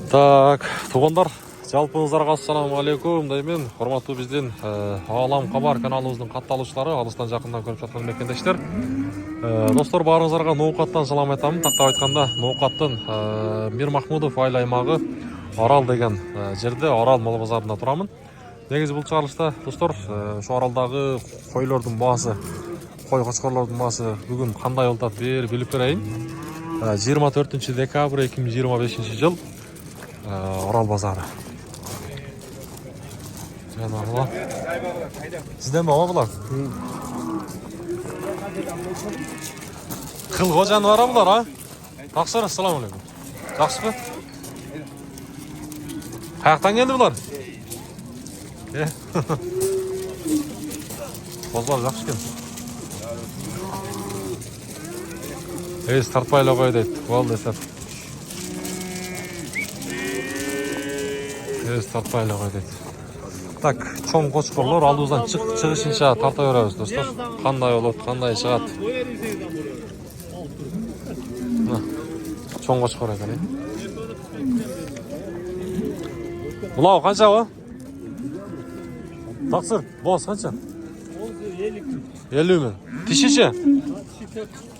Так, туғандар, жалпыңыздарга ассаламу алейкум деймен. Hormatly биздин Алам Кабар каналыбыздын катталуучулары, алыстан жакындан көрүп жаткан мекендештер. Достор, баарыңыздарга Ноокаттан салам айтамын. Тактап айтканда, Ноокаттын Мир Махмудов айыл аймагы Орал деген жерде, Орал мал базарында турамын. Негизи бул чыгарылышта, достор, ошо Оралдагы койлордун баасы, кой кочкорлордун баасы бүгүн кандай болуп атат, билип берейин. 24 декабрь 2025 жыл Орал базары. Жанагыла. Сизден баба булар? Кылго жаныбар булар, а? Таксыр, ассаламу алейкум. Жакшыбы? Каяктан келди булар? Бозлар жакшы экен. Тартпай эле кой дейт. Болду эсеп. Тартпай эле кой дейт. Так, чоң кочкорлор алдыбыздан чыгышынча тарта беребиз, достор. Кандай болот, кандай чыгат. Чоң кочкор экен. Булау канчабы? Таксыр, боз канча? 50 миң. Тишичи?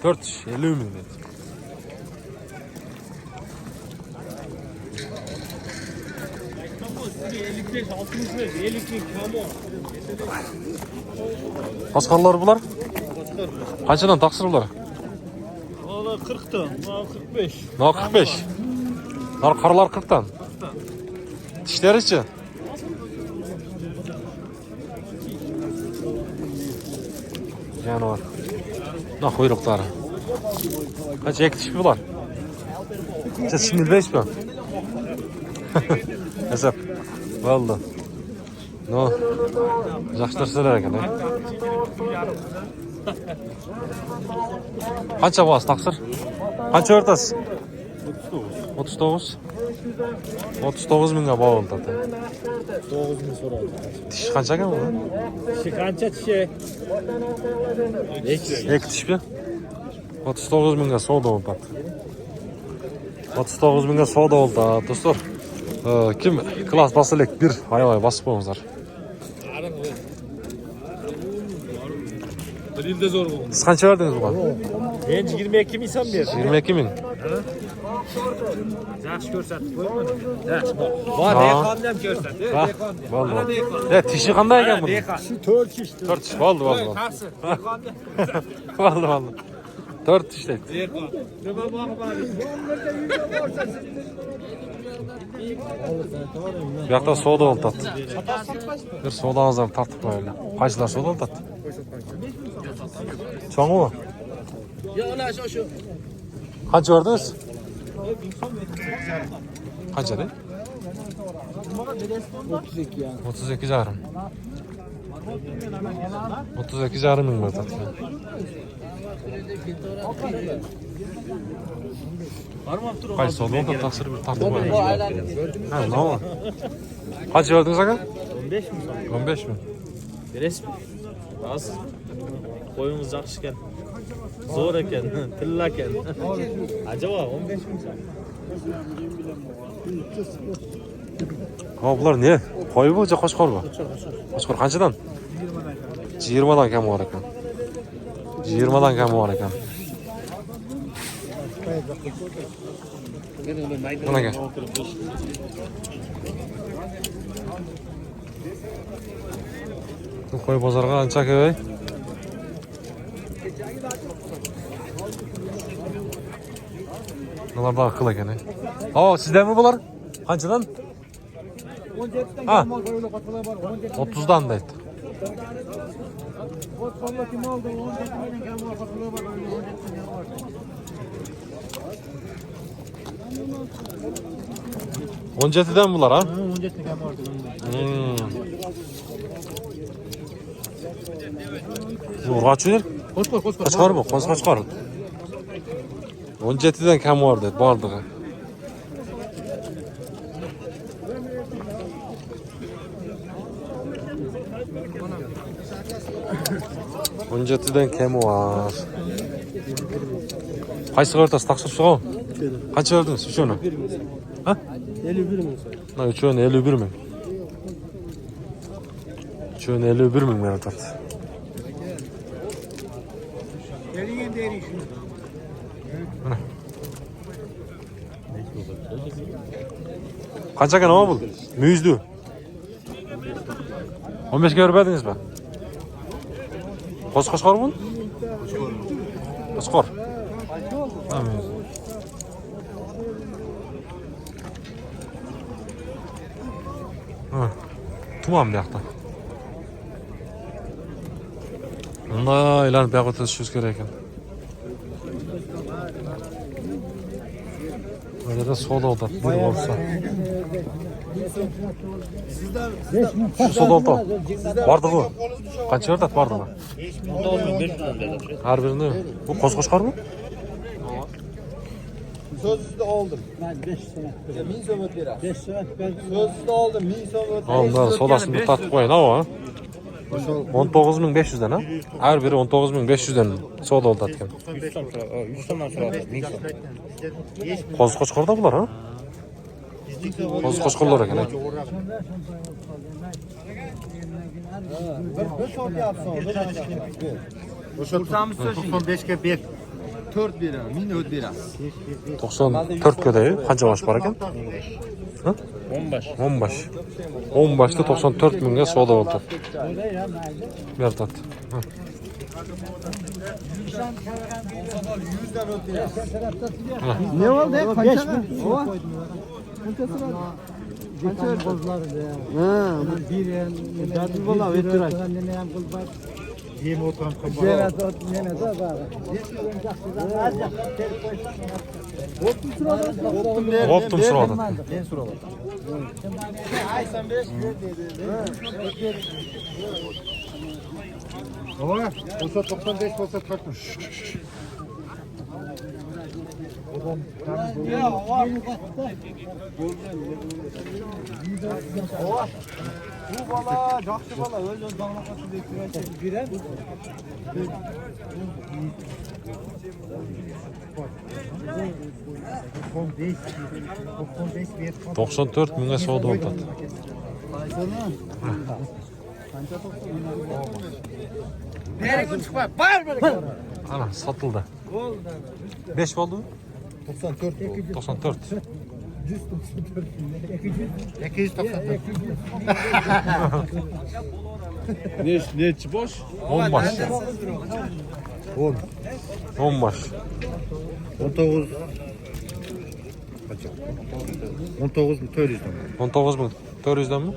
4, 50 миң дейт. Кочкорлор булар? Канчадан таксыр булар? 40'tan, 45. 45. Каралар 40'tan. Тиштеричи? Жаныбар. Куйруктары. Канча эки тиш булар? 25 mi? Hesap. Vallahi. No. Жақсылар екен, а? Қанша боласыз, тақсыр? Қанша ортасыз? 39. 39 мыңға болду. 9 ming so'radi. Tish qancha ekan bu? Tishi qancha tishi? 2 tishmi? 39 mingga savdo bo'ldi. 39 mingga savdo bo'ldi, do'stlar. Kim klass basılek bir aybay basıp qo'yingizlar. Bir yilda zo'r bo'ldi. Siz qancha verdingiz buga? Men 22 ming so'm berdim. 22 ming. Yaxshi ko'rsatib qo'ymadim. Yaxshi bor. Bor, dehqonni ham ko'rsatdi. Dehqonni. Bo'ldi. Tishi qanday ekan bu? Shu 4 tish. 4 tish bo'ldi. Qarsi. Bo'ldi. 4 tish deydi. Dehqon. Nima boqib Bu yoqda savdo bo'ldi. Bir savdomizni ham tartib qo'yaylik. Qaysilar savdo bo'ldi? Cho'ngmi? Yo'q, ana shu. Qancha verdingiz? Qancha deydi? 32 jarım. 32 jarım ming bo'ldi. Qaysi savdo bo'ldi? Taqsir bir tartib qo'yaylik. Ha, nima? Qancha verdingiz aka? 15 ming so'm. 15 ming. Berasizmi? Az. Qo'yingiz yaxshi ekan. Zo'r ekan, tilla ekan. Ajaba 15 ming so'm. Ha, bular ne? Qo'y bu, qo'shqor bu? Qo'shqor qanchadan? 20 dan kam bor ekan. 20 dan kam bor ekan. Mana gel. Qo'y bozorga ancha kerak. Bunlar da akıl ekan. Aa, sizden mi bular? Qanchadan? 17'den Ha. mal böyle katılar var. 30'dan deydi. O sonraki mal da 17'den kam var katılar var. 17'den bular ha? 17'den kam var. Urg'ochlar? Qo'chqor bu, qo'chqor. 17'den kam bor dedi, bordig'i. Onjetidan kemi var. Qaysi o'rtasi taqsir suv? Kaç verdiniz üçünü? Ha? 51 mi? Ha, üçünü 51 mi? Üçünü 51 mi Mehmet Art? Kaç ekan ama bu? Müzdü. 15 ge vermediniz mi? Qo'shqo'shqor bu? Qo'shqor. Ha, müzdü. Ha. Tuman bu yoqda. Bunda aylanib bu yoqqa o'tishimiz kerak ekan. Böyle de sol oldu. Bir olsa. Şu sol oldu. Vardı bu. Kaç verdi vardı mı? 9500'dan berdi. Her birini. Bu qo'shqo'shqor mu? Sözlüde aldım. Ben 5 sene. 1000 so'm o'tiraman. 5 so'm ben sözlüde aldım. 1000 so'm o'tiraman. Onda solasını bir tartib qo'ying ha. 19500'dan ha. Her biri 19500'dan soda oldu atkan. 100 so'm so'radi. 100 so'mdan so'radi. 1000 so'm. Qo'shqo'shqor da bular ha. Qo'shqo'shqorlar ekan. Bir sort yapsın. O'sha 95 ga ber. 4 beraman, 1000 o't berasiz. 94 ködeyi qancha bosh bor ekan? Ha? 15. 15. 15'te 94 mingga soda oldu. Mertat. Ne oldu? Kaç mı? Kaç bozlar ya. Ha, bir yer. Dadil bola vetir. Yem o'tram Evet, ne de var. Optum sırada. Ben so'raman. Baba, olsa 95 olsa 40. Bu bala, yaxşı bala, öyle dağlaqası bekliyor. Girer. 94 mingga soda oldu. Ana satıldı. 5 oldu. 94. 94. 294. Neçi boş? 10 baş. 10. 10 baş. 19. Kaç? 19.400'dan. 19.400'den mi?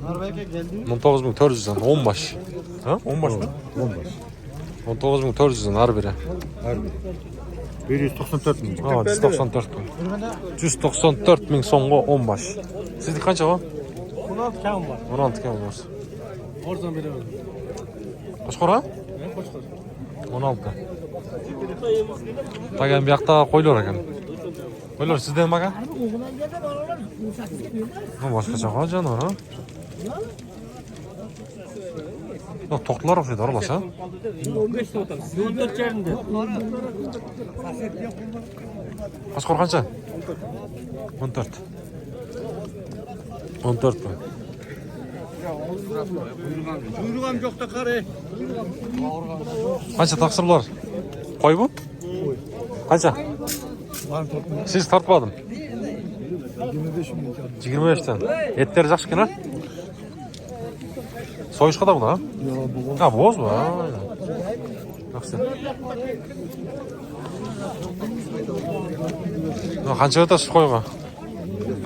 Norveç'e geldi. 19.400'den 10 baş. Ha? 10 baş mı? 10 baş. 19.400'den her biri. Harbi. 194 bin. Ha, 194 bin. 194 bin songa 10 baş. Sizde kaça var? 16 kam var. 16 kam var. Oradan biri öldü. Qo'shqor ha? Ne koşkor? 16. Tagan bu yoqda qo'ylar ekan. Qo'ylar sizda nima ekan? Ha, boshqacha qol jonivor ha. Yo'q, to'qlar o'xshaydi aralash ha. 15 to'xtam. 14 yerinde. Qo'shqor qancha? 14. 14 mi? Buyurgan yok da karı. Qancha taqsir bular? Qo'y bu? Qancha? Siz tartmadim. 25 dan. Etleri yaxshi ekan ha? Soyishqada bular ha? Ha, bo'z bu. Yaxshi. Qancha o'tasiz qo'yga?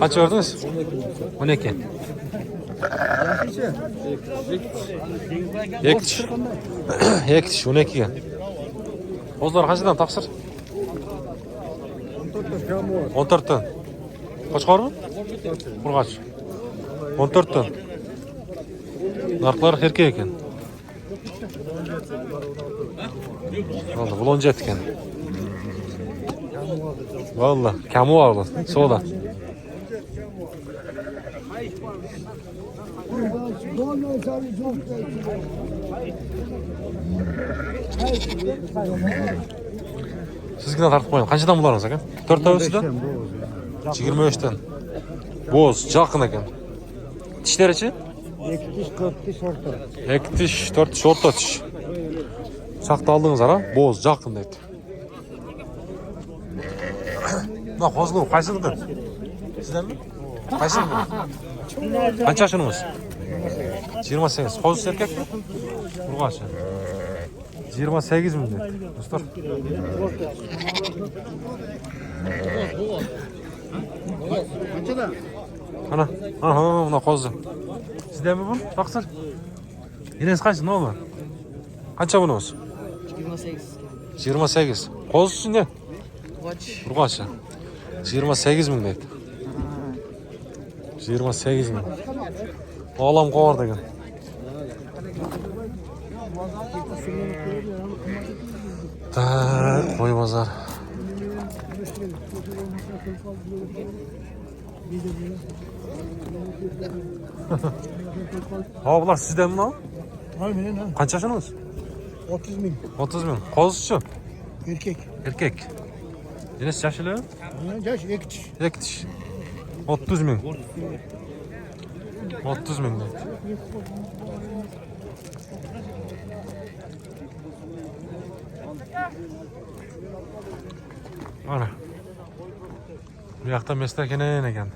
Qancha verdingiz? 12. Ektish. Ektish 12 ga. O'zlari qanchadan taqsir? 14 dan. Qo'chqormi? Qurg'ach. 14 dan. Narxlar erkak ekan. Vallahi bulonjat ekan. Vallahi kamu var soda. Sizgina tartib qo'ying. Qanchadan bularınız ekan? 4 tavsidan? 23'ten. Boz, жақын ekan. Tishlarichi? 2 tiş 4 tiş orta. 2 tish, 4 tish o'rta tish. Chaqda oldingizlar, ha? Boz, жақын deydi. Mına qo'zg'u qaysiniki? Sizdanmi? Qaysiniki? Qancha yoshiniz? 28. Qo'zichi erkakmi? Urg'achi. 28 ming deydi. Do'stlar. Qanchada? Ana, mına qo'zi. Sizdanmi bu? Taqsir. Enes qancha nomi? Qancha bunimiz? 28. 28. Qo'zichi ne? Urg'achi. 28 ming deydi. 28 ming. Olam qo'var degan. Qo'y bozor. Ha, bular sizdanmi? Ha, menen ha. Qancha yoshiniz? 30 ming. 30 ming. Qo'zichi? Erkek. Erkek. Enes yaşlı? Yaş 2 tiş. 2 tish. 30 ming. 30 ming deydi. Ana. Bu yoqda mestakenen ekan.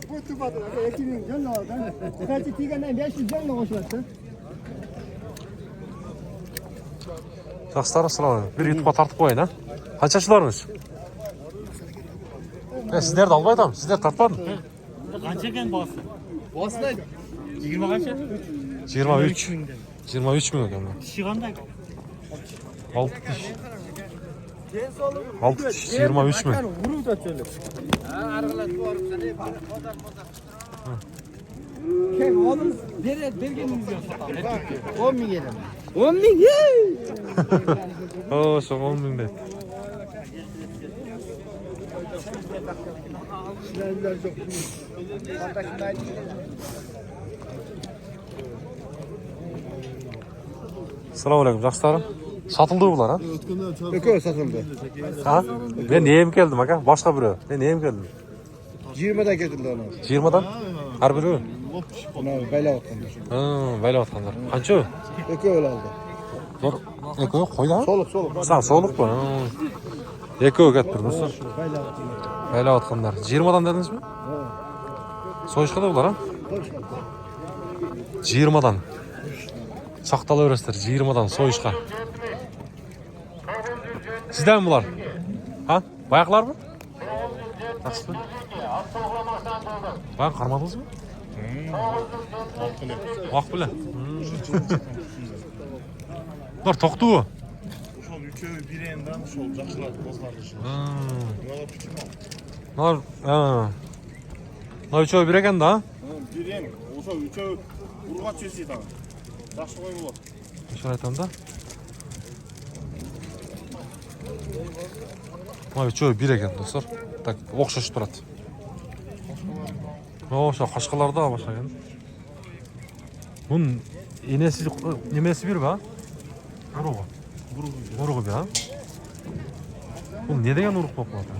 Bu tubadı. 2 ming canlı oldu. Kaçı tigenden 500 canlı oluştu. Жақсылар, assalomu alaykum. Bir YouTube'a tartib qo'ying, ha. Qancha yoshlarsiz? Sizlarni olib aytaman. Sizlar tartmadimi? Qancha ekan bosi? Bosi 20 qancha? 23. 23 ming ekan. Tishi qanday? 6 tish. 6 tish 23 ming. Urib o'tadi. Kim oğlum? Bergenimiz yo'q. 10 ming yedim. 10 ming. Oo, şu 10 ming deydi. Assalomu alaykum, yaxshilarim. Sotildi bular, ha? Ökö satıldı. Ha? Men neyim keldim aka? Başka biri. Men neyim keldim? 20'den getirdi onu. 20'dan? Har biri. Ona bela atkanlar. Ha, böyle atkanlar. Qancha? Ökö öyle aldı. Dur. Eko qo'y da. Soluk soluk. Sen so'liq bu. Eko ketdi, do'stlar. Bela atkanlar. Böyle atkanlar. 20'dan dedingizmi? So'yishqada bular, ha? 20'dan. Saqtalayverasizlar, 20'dan so'yishqa. Sizdan bular? Ha? Bayaqlarmi? Yaxshi. Bayaq qarmadingizmi? Vaqt bilan. Bular to'qdi bu. Ошол үчөө бир эндан ошол жакшылап козгорлушу. Мына күчүм ал. Bular, ha. Bular üçöv bir ekan da. Бир эн, ошол үчөө ургач жеси да. Жакшы кой болот. Şunu aytam da. Bular üçöv bir ekan dostlar. Tak, o'xshash turadi. O'sha qashqalarda boshqagan. Bunun enesi nimesi bir ba? Urug'i. Urug'i ya. Bu ne degan urug' bo'lib qoldi?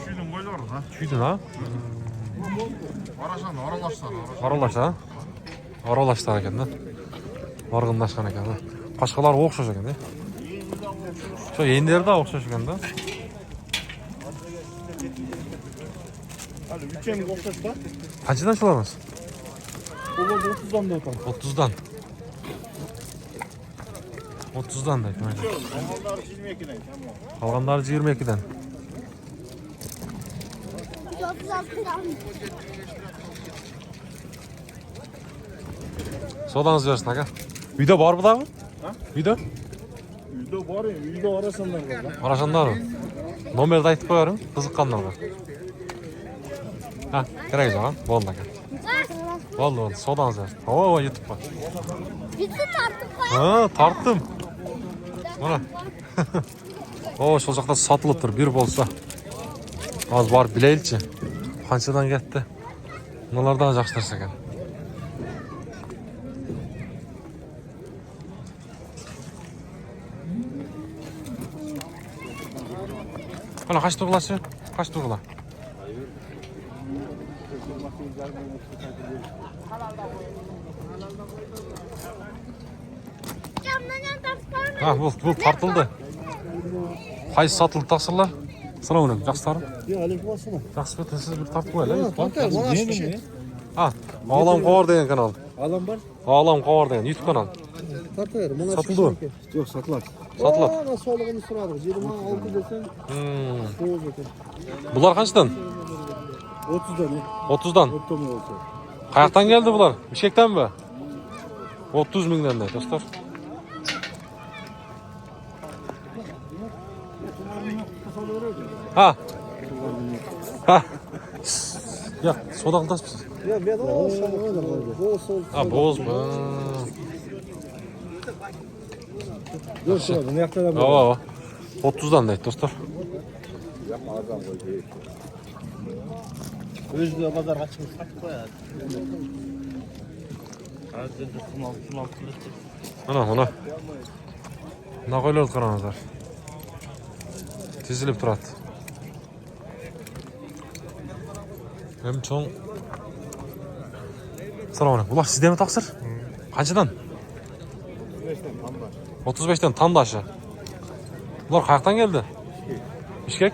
Чүйдүн койлору да. Tuydun ha? Арашан аралашсан. Aralash ha? Aralashlar ekan da. Arg'inlashgan ekan da. Qashqalar o'xshash ekan da. Shu endilarda o'xshash ekan da. Ал үчөм окшош да. Qanchadan shularmiz? Бул 30дан да отам. 30'dan. 30'dan deydi. Калгандары 22ден. Қалғандары 22'den. Sodanız versin aka. Үйде бар бұдағы? Үйде? Үйдө бар, үйдө арасандар бар да. Арашандар mı? Номерді айтып қоярым, қызыққандар. Ha, керек жоқ, болды aka. Болды, sodanız versin. Oo, YouTube var. Bütün artık var. Ha, tarttım. Mana. Oo, сол жақта сатылып тұр, бір болса. Az бар білейлчі. Qanchadan ketdi? Bulardan yaxshi narsa ekan. Ana kaç turlaşı? Kaç turla? Camdan tartışlar Ha bu tartıldı. Qaysi satıldı taqsirlar? Assalomu alaykum, yaxshilarmi? Yo, aleyküm assalom. Yaxshi bitta siz bir tartib qo'yinglar. To'xta, mana shu kishi. Ha, Olam Qovar degan kanal. Alam bor. Olam Qovar degan YouTube kanal. Tortaver, mana shu Satıldı mı? kishi. Yo'q, sotiladi. Sotiladi. Ana solig'ini so'radik. 26 desang, 9 ekan. Bular qanchadan? 30dan. 30'dan. O'ttomi olsa. Qayerdan geldi bular? Bishkekdanmi? 30 mingdan da dostlar. Ha. Ha. Ya, soda qildasizsiz? Ya, men olsam, olsa. Ha, bozma. Yo'q, yo'q, bu yoqda da Ha, ha. 30'dan deydi dostlar. Özlüğe pazar açmış satıp koyar. Hazırda sunal kılıçtık. Mana. Ne koyuyoruz karanızlar? Tizilip durat. Hem çoğun... Selamun aleyküm. Ulan sizde mi taksir? Kaçıdan? 35'ten Tandaşı. Bunlar kayaktan geldi. Bişkek.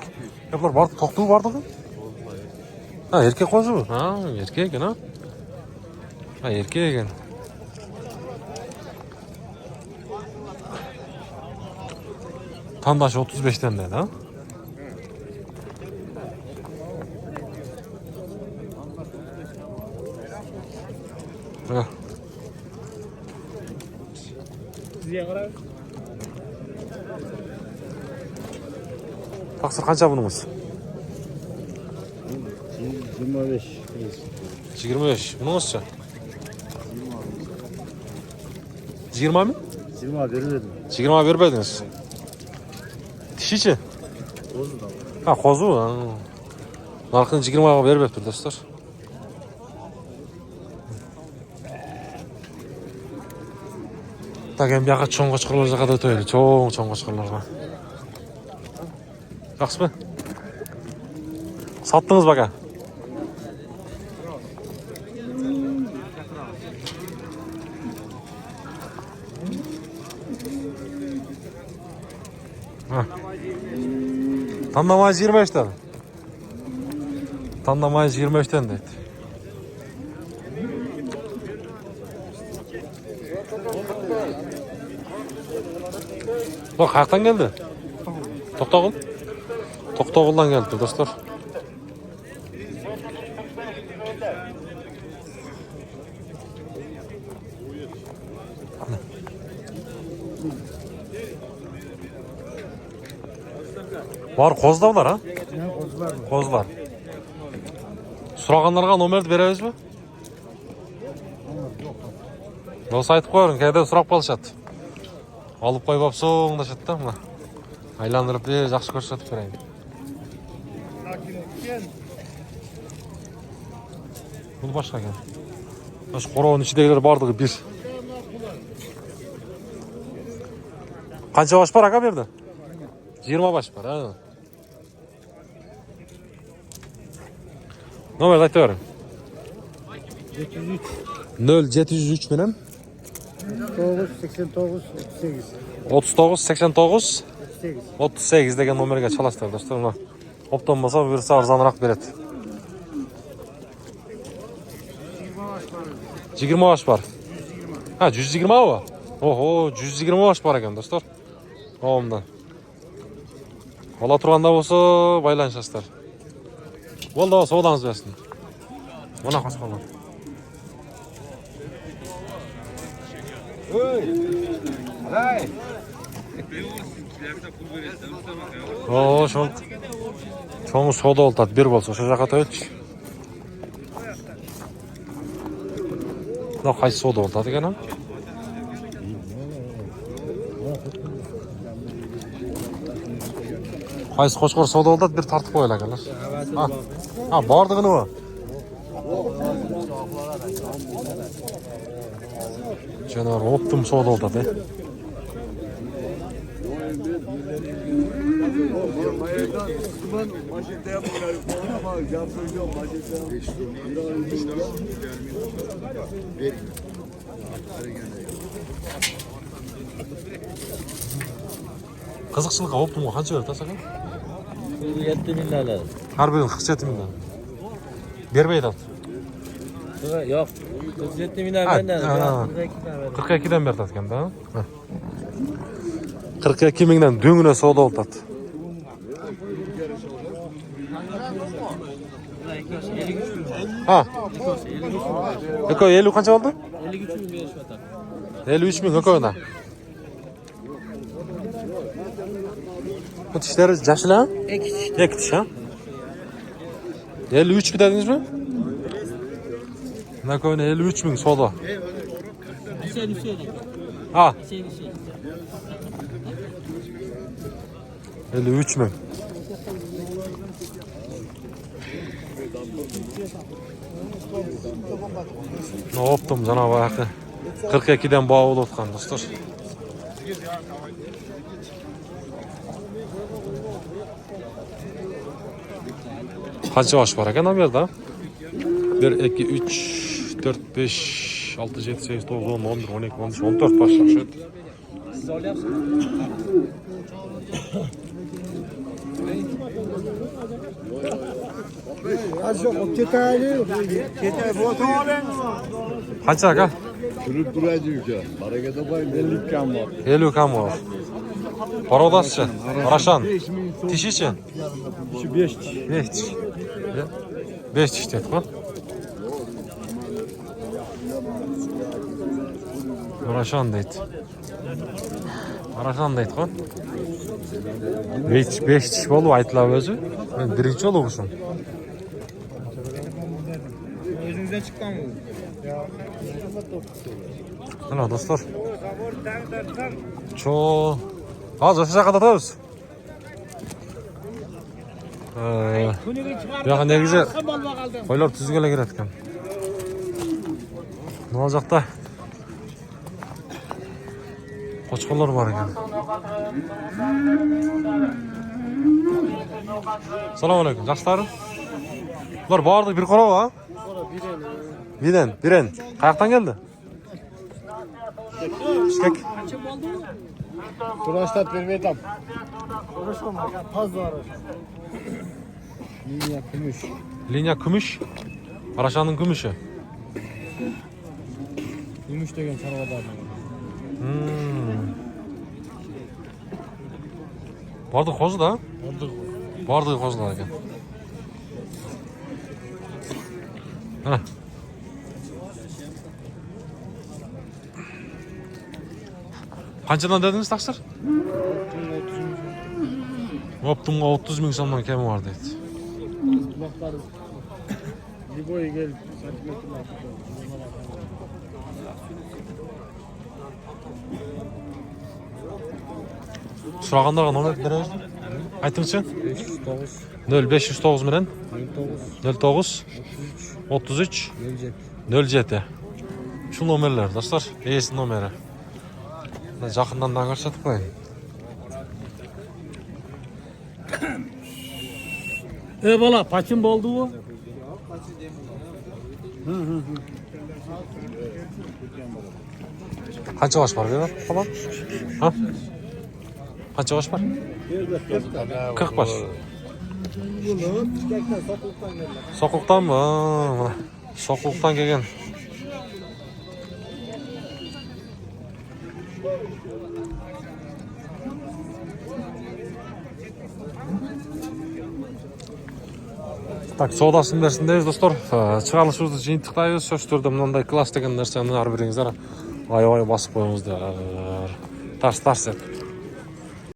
Ya bunlar vardı, toktuğu vardı mı? Ha, erkek kozu mu? Ha, erkek eken ha. Ha, erkek eken. Tandaşı 35'ten dedi ha. Ha. Size karar. Taksir kança bunumuz? 25. 25. Bunumuzca? 20 mi? 20 verirdim. 20 vermediniz. Dişiçi? Ha, kozu. Ha. Narkını 20'ya vermeptir dostlar. Tak hem yaqa çoğun qoçqırlar jaqa da ötөйлü. Çoğun qoçqırlarga. Yaxşı mı? Sattınız baka. Tandamayız 25'ten. Tandamayız 25'ten deydi. Bak kayaktan geldi. Toktogul. Toktogul'dan geldi dostlar. Var kozlar ha? Kozlar. Suraganlarga nomerdi beremiz mi? Olsa aytıp koyarın, kayda surap kalışat. Alıp koyup apsoң da şattan mı? Aylandırıp bir жақсы көрсөтүп берейин. Бұл башка екен. Şu қораның içindekiler бардығы bir. Қанша баш бар ака берді? 20 baş var ha. Номерді айтып берin. 0703 менен 989 38. 39 89 38 деген номерге çalasыздар достар. Мына оптон болса буюрса арзаныраак берет. 20 baş var. Ha 120 mı? Oho 120 baş var ekan dostlar. Oğumdan. Ola turganda bolsa байланышасыздар. Болду, соодаңыз берсин. Мына качкандар. Oo, çoğun soda oldu. Bir bolsa şu jaka toyutçu. Ne qaysi soda oldu ekan ha? Qaysi qo'shqor savdo oldi, bir tartib qo'ylar ekanlar. Ha, bordig'ini u. Canavar optim savdo oldi. Qiziqchilikqa optimga qancha berdi tasakan? 7 ming dollar. Har biri 47 mingdan. Bermaydi. Yo'q. 47 mingdan beradi. 42 dan berdi ekanda. 42 mingdan do'ngina savdo oldi. Ha. Eko 50 qancha oldi? 53 ming berishmoqda. 53 ming eko'na. Bu tishleri yaşlı ha? Ek tiş ha? 53 mi dediniz mi? Ne koyun 53 bin soda. Ha? 53 bin. Ne yaptım Cenab-ı Hakk'a? 42'den bağlı otkan dostlar. Kaç baş var ekan amyerda? 1, 2, 3, 4, 5, 6, 7, 8, 9, 10, 11, 12, 13, 14 baş var. Siz olyapsınız? Kaç aka? Kırıp duracak ya. Harekete bayın. 50 kam var. 50 kam var. Parodasçı, Araşan, tiş için? 5 tiş. 5 tiş. 5 tiş dedik mi? Araşan deydi. Araşan deydi mi? 5 tiş bolu aytılab özü. Ben birinci olu musun? Özünüzden çıkan mı? Ana dostlar. Çok az aşağı kadar atarız. Ya ne güzel. Koylar tüzgele giretken. Ne olacak da? Koçkollar var ekan. Assalomu Yaxshilarmi? Bular bordi bir qora va? Biren. Qayerdan keldi? Bishkek. Kurashtat vermedim. Kurashma paz var. Linya kumuş. Linya kumuş. Araşanın kumuşu. Gümüş degen çarvadar. Vardı qo'zi da? Vardı qo'zilar ekan. Ha. Qanchadan dediniz taqsir? Optimga 30 ming so'mdan kami bor deydi. Liboy gel santimetrlar. So'raganlarga nomer beramiz. Aytingchi? 0509 bilan 09 33 07. Şu nomerler dostlar. E'si nomeri. Yaqindan ko'rsatib qo'ying. Bola, paçın oldu bu? Qancha osh bor bu? Tamam. Ha? Qancha osh bor? 40 baş. Soqoqdan mı? Soqoqdan kelgan. Tak, savdasini bersindeyiz dostlar. Chiqarishimizni jinttiqlaymiz. Shu turda bunday klass degan narsani har biringizlar voy bosib qo'yingizlar. Tars deb.